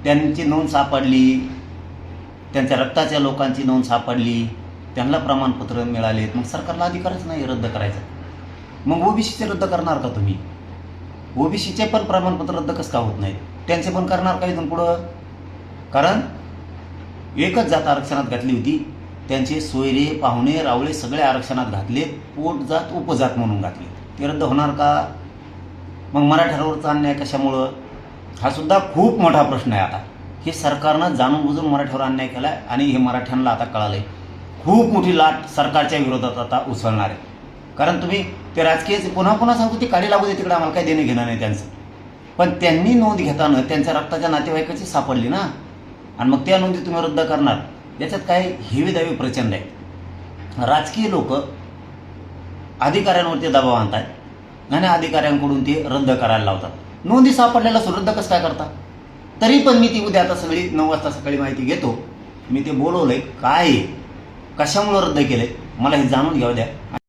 त्यांची नोंद सापडली, त्यांच्या रक्ताच्या लोकांची नोंद सापडली, त्यांना प्रमाणपत्र मिळाले, मग सरकारला अधिकारच नाही रद्द करायचा. मग ओबीसीचे रद्द करणार का तुम्ही? ओबीसीचे पण प्रमाणपत्र रद्द कसं का होत नाहीत? त्यांचे पण करणार का इथून पुढं? कारण एकच जात आरक्षणात घातली होती, त्यांचे सोयरे पाहुणे रावळे सगळे आरक्षणात घातले, पोट जात उपजात म्हणून घातले. ते रद्द होणार का? मग मराठ्यांवरचा अन्याय कशामुळं? हा सुद्धा खूप मोठा प्रश्न आहे. आता हे सरकारनं जाणून बुजून मराठ्यावर अन्याय केला आहे आणि हे मराठ्यांना आता कळालं आहे. खूप मोठी लाट सरकारच्या विरोधात आता उसळणार आहे. कारण तुम्ही ते राजकीय पुन्हा पुन्हा सांगतो, ते काढी लागू दे तिकडे, आम्हाला काही देणं घेणं नाही त्यांचं. पण त्यांनी नोंद घेताना त्यांच्या रक्ताच्या नातेवाईकाची सापडली ना, आणि मग त्या नोंदी तुम्ही रद्द करणार, याच्यात काय हेवी दावी प्रचंड आहे. राजकीय लोक अधिकाऱ्यांवरती दबाव आणतात आणि अधिकाऱ्यांकडून ते रद्द करायला लावतात. नोंदी सापडलेला रद्द कसं काय करता? तरी पण मी ती उद्या आता सगळी 9 वाजता सकाळी माहिती घेतो. मी ते बोलवलंय, काय कशामुळं रद्द केलंय मला हे जाणून घ्यावं द्या.